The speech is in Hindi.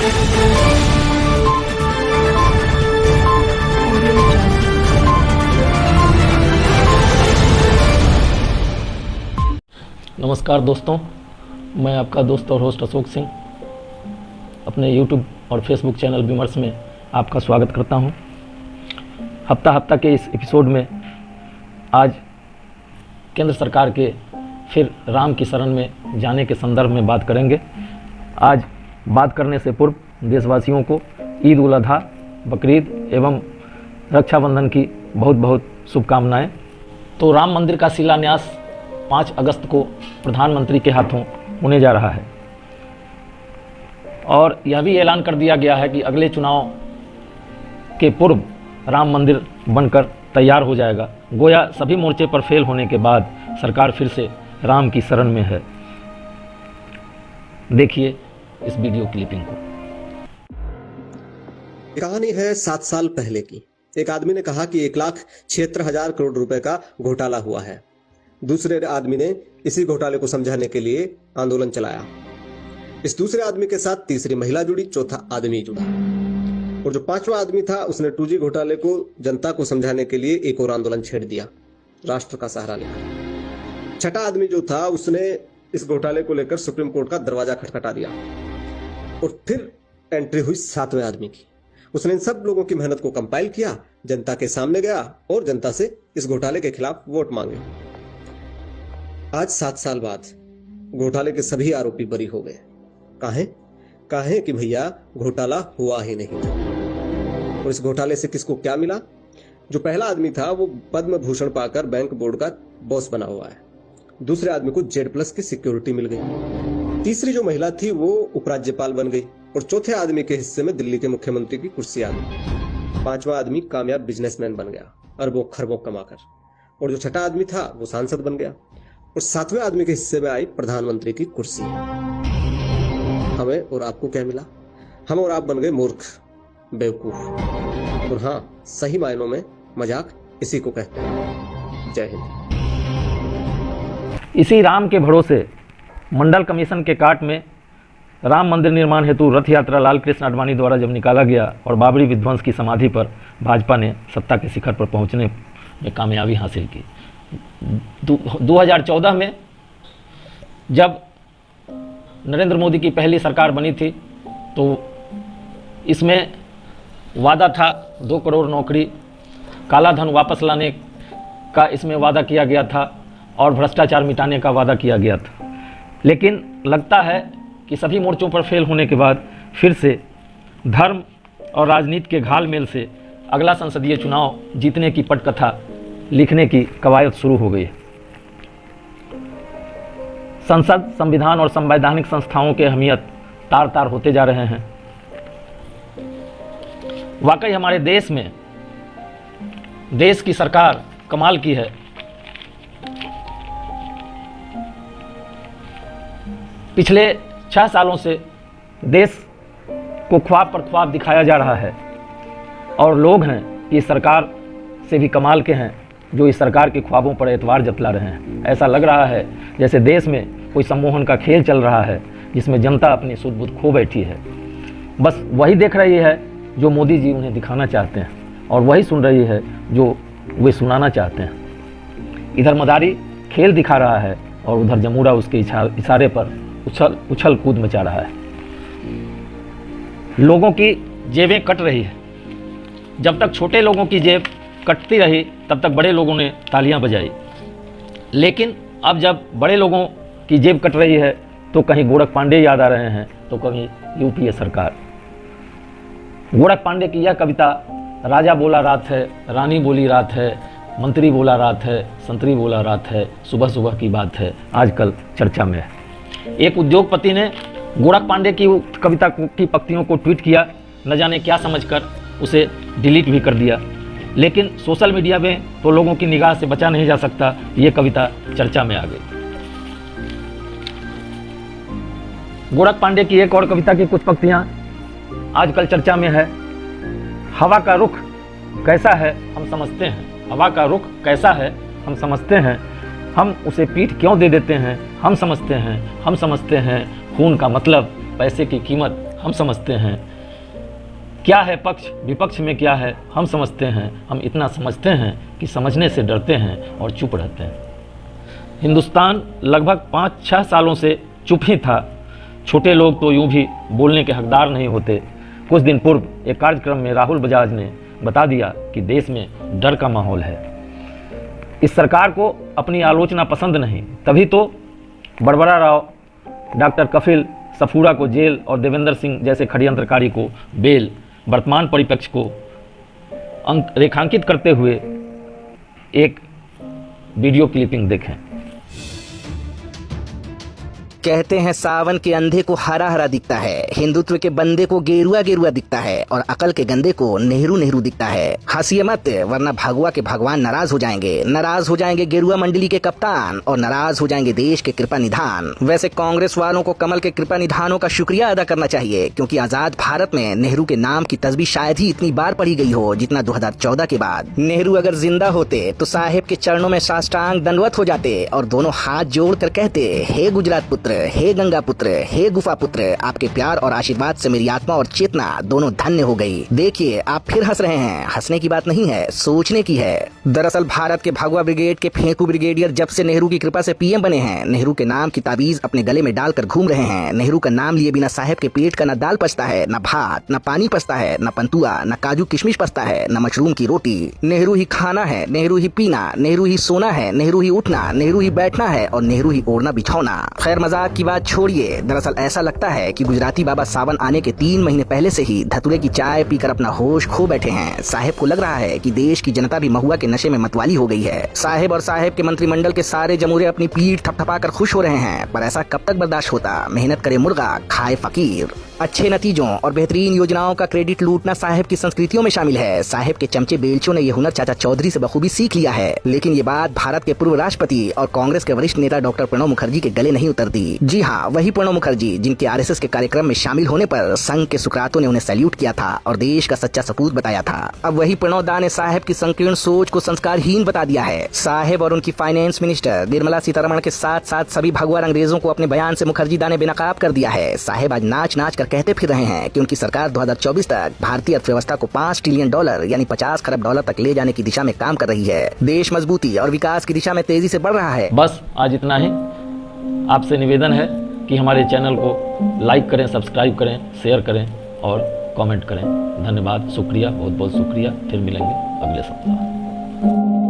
नमस्कार दोस्तों, मैं आपका दोस्त और होस्ट अशोक सिंह अपने YouTube और Facebook चैनल विमर्श में आपका स्वागत करता हूं। हफ्ता के इस एपिसोड में आज केंद्र सरकार के फिर राम की शरण में जाने के संदर्भ में बात करेंगे। आज बात करने से पूर्व देशवासियों को ईद उल अज़हा, बकरीद एवं रक्षाबंधन की बहुत बहुत शुभकामनाएं। तो राम मंदिर का शिलान्यास 5 अगस्त को प्रधानमंत्री के हाथों होने जा रहा है और यह भी ऐलान कर दिया गया है कि अगले चुनाव के पूर्व राम मंदिर बनकर तैयार हो जाएगा। गोया सभी मोर्चे पर फेल होने के बाद सरकार फिर से राम की शरण में है। देखिए इस वीडियो क्लिपिंग को। कहानी है 7 साल पहले की। एक आदमी ने कहा कि 1,76,000 करोड़ रुपए का घोटाला हुआ है। दूसरे आदमी ने इसी घोटाले को समझाने के लिए आंदोलन चलाया। इस दूसरे आदमी के साथ तीसरी महिला जुड़ी, चौथा आदमी जुड़ा और जो 5वां आदमी था उसने 2G घोटाले को जनता को समझाने के लिए एक और आंदोलन छेड़ दिया, राष्ट्र का सहारा लेकर। छठा आदमी जो था उसने इस घोटाले को लेकर सुप्रीम कोर्ट का दरवाजा खटखटा दिया और फिर एंट्री हुई 7वें आदमी की। उसने इन सब लोगों की मेहनत को कंपाइल किया, जनता के सामने गया और जनता से इस घोटाले के खिलाफ वोट मांगे। आज 7 साल बाद घोटाले के सभी आरोपी बरी हो गए। काहे कि भैया घोटाला हुआ ही नहीं था। और इस घोटाले से किसको क्या मिला? जो पहला आदमी था वो पद्म भूषण पाकर बैंक बोर्ड का बॉस बना हुआ है। दूसरे आदमी को Z+ की सिक्योरिटी मिल गई। तीसरी जो महिला थी वो उपराज्यपाल बन गई और चौथे आदमी के हिस्से में दिल्ली के मुख्यमंत्री की कुर्सी आ गई। 5वां आदमी कामयाब बिजनेसमैन बन गया, अरबों खरबों कमाकर। और जो छठा आदमी था वो सांसद बन गया और 7वें आदमी के हिस्से में आई प्रधानमंत्री की कुर्सी। हमें और आपको क्या मिला? हम और आप बन गए मूर्ख, बेवकूफ। और हाँ, सही मायनों में मजाक इसी को कहते हैं। जय हिंद। इसी राम के भरोसे मंडल कमीशन के काट में राम मंदिर निर्माण हेतु रथ यात्रा लाल कृष्ण आडवाणी द्वारा जब निकाला गया और बाबरी विध्वंस की समाधि पर भाजपा ने सत्ता के शिखर पर पहुंचने में कामयाबी हासिल की। 2014 में जब नरेंद्र मोदी की पहली सरकार बनी थी तो इसमें वादा था 2 करोड़ नौकरी, काला धन वापस लाने का इसमें वादा किया गया था और भ्रष्टाचार मिटाने का वादा किया गया था। लेकिन लगता है कि सभी मोर्चों पर फेल होने के बाद फिर से धर्म और राजनीति के घालमेल से अगला संसदीय चुनाव जीतने की पटकथा लिखने की कवायद शुरू हो गई है। संसद, संविधान और संवैधानिक संस्थाओं के अहमियत तार तार होते जा रहे हैं। वाकई हमारे देश में देश की सरकार कमाल की है। पिछले 6 सालों से देश को ख्वाब पर ख्वाब दिखाया जा रहा है और लोग हैं कि सरकार से भी कमाल के हैं जो इस सरकार के ख्वाबों पर एतवार जतला रहे हैं। ऐसा लग रहा है जैसे देश में कोई सम्मोहन का खेल चल रहा है जिसमें जनता अपनी सुध बुध खो बैठी है। बस वही देख रही है जो मोदी जी उन्हें दिखाना चाहते हैं और वही सुन रही है जो वे सुनाना चाहते हैं। इधर मदारी खेल दिखा रहा है और उधर जमूरा उसके इशारे पर उछल कूद मचा रहा है। लोगों की जेबें कट रही है। जब तक छोटे लोगों की जेब कटती रही तब तक बड़े लोगों ने तालियां बजाई, लेकिन अब जब बड़े लोगों की जेब कट रही है तो कहीं गोरख पांडे याद आ रहे हैं तो कहीं यूपीए सरकार। गोरख पांडे की यह कविता, राजा बोला रात है, रानी बोली रात है, मंत्री बोला रात है, संतरी बोला रात है, सुबह सुबह की बात है, आजकल चर्चा में है। एक उद्योगपति ने गोरख पांडे की कविता की पंक्तियों को ट्वीट किया, न जाने क्या समझकर उसे डिलीट भी कर दिया। लेकिन सोशल मीडिया में तो लोगों की निगाह से बचा नहीं जा सकता, ये कविता चर्चा में आ गई। गोरख पांडे की एक और कविता की कुछ पंक्तियां आजकल चर्चा में है। हवा का रुख कैसा है हम समझते हैं, हवा का रुख कैसा है हम समझते हैं, हम उसे पीठ क्यों दे देते हैं, हम समझते हैं खून का मतलब, पैसे की कीमत हम समझते हैं, क्या है पक्ष विपक्ष में क्या है हम समझते हैं, हम इतना समझते हैं कि समझने से डरते हैं और चुप रहते हैं। हिंदुस्तान लगभग 5-6 सालों से चुप ही था। छोटे लोग तो यूं भी बोलने के हकदार नहीं होते। कुछ दिन पूर्व एक कार्यक्रम में राहुल बजाज ने बता दिया कि देश में डर का माहौल है। इस सरकार को अपनी आलोचना पसंद नहीं, तभी तो बड़बड़ा राव, डॉक्टर कपिल सफूरा को जेल और देवेंद्र सिंह जैसे षड्यंत्रकारी को बेल। वर्तमान परिप्रेक्ष्य को रेखांकित करते हुए एक वीडियो क्लिपिंग देखें। कहते हैं सावन के अंधे को हरा हरा दिखता है, हिंदुत्व के बंदे को गेरुआ गेरुआ दिखता है और अकल के गंदे को नेहरू नेहरू दिखता है। हंसिए मत, वरना भगवा के भगवान नाराज हो जाएंगे गेरुआ मंडली के कप्तान और नाराज हो जाएंगे देश के कृपा निधान। वैसे कांग्रेस वालों को कमल के कृपा निधानों का शुक्रिया अदा करना चाहिए, क्योंकि आजाद भारत में नेहरू के नाम की तस्बीह शायद ही इतनी बार पढ़ी गई हो जितना 2014 के बाद। नेहरू अगर जिंदा होते तो साहेब के चरणों में साष्टांग दंडवत हो जाते और दोनों हाथ जोड़कर कहते, हे गुजरात पुत्र, हे गंगा पुत्र, हे गुफा पुत्र, आपके प्यार और आशीर्वाद से मेरी आत्मा और चेतना दोनों धन्य हो गई। देखिए आप फिर हंस रहे हैं, हंसने की बात नहीं है, सोचने की है। दरअसल भारत के भगवा ब्रिगेड के फेंकू ब्रिगेडियर जब से नेहरू की कृपा से पीएम बने हैं, नेहरू के नाम की ताबीज अपने गले में डालकर घूम रहे हैं। नेहरू का नाम लिए बिना साहब के पेट का न दाल पचता है, न भात, न पानी पचता है, न पंतुआ, न काजू किशमिश पचता है, न मशरूम की रोटी। नेहरू ही खाना है, नेहरू ही पीना, नेहरू ही सोना है, नेहरू ही उठना, नेहरू ही बैठना है और नेहरू ही ओढ़ना बिछौना। खैर मजाक की बात छोड़िए, दरअसल ऐसा लगता है कि गुजराती बाबा सावन आने के 3 महीने पहले से ही धतूरे की चाय पीकर अपना होश खो बैठे हैं। साहेब को लग रहा है कि देश की जनता भी महुआ के नशे में मतवाली हो गई है। साहेब और साहेब के मंत्रिमंडल के सारे जमूरे अपनी पीठ थपथपाकर खुश हो रहे हैं, पर ऐसा कब तक बर्दाश्त होता। मेहनत करे मुर्गा, खाए फकीर। अच्छे नतीजों और बेहतरीन योजनाओं का क्रेडिट लूटना साहेब की संस्कृतियों में शामिल है। साहेब के चमचे बेलचों ने यह हुनर चाचा चौधरी से बखूबी सीख लिया है, लेकिन ये बात भारत के पूर्व राष्ट्रपति और कांग्रेस के वरिष्ठ नेता डॉक्टर प्रणब मुखर्जी के गले नहीं उतरती। जी हाँ, वही प्रणब मुखर्जी जिनके आरएसएस के कार्यक्रम में शामिल होने पर संघ के सुकरातों ने उन्हें सैल्यूट किया था और देश का सच्चा सपूत बताया था। अब वही प्रणब दा ने साहेब की संकीर्ण सोच को संस्कारहीन बता दिया है। साहेब और उनकी फाइनेंस मिनिस्टर निर्मला सीतारमण के साथ साथ सभी भगवान अंग्रेजों को अपने बयान से मुखर्जी दा ने बेनकाब कर दिया है। साहेब आज नाच नाच कर कहते फिर रहे हैं कि उनकी सरकार 2024 तक भारतीय अर्थव्यवस्था को $5 ट्रिलियन यानी 50 खरब डॉलर तक ले जाने की दिशा में काम कर रही है। देश मजबूती और विकास की दिशा में तेजी से बढ़ रहा है। बस आज इतना ही। आपसे निवेदन है कि हमारे चैनल को लाइक करें, सब्सक्राइब करें, शेयर करें और कमेंट करें। धन्यवाद, शुक्रिया, बहुत बहुत शुक्रिया। फिर मिलेंगे अगले सप्ताह।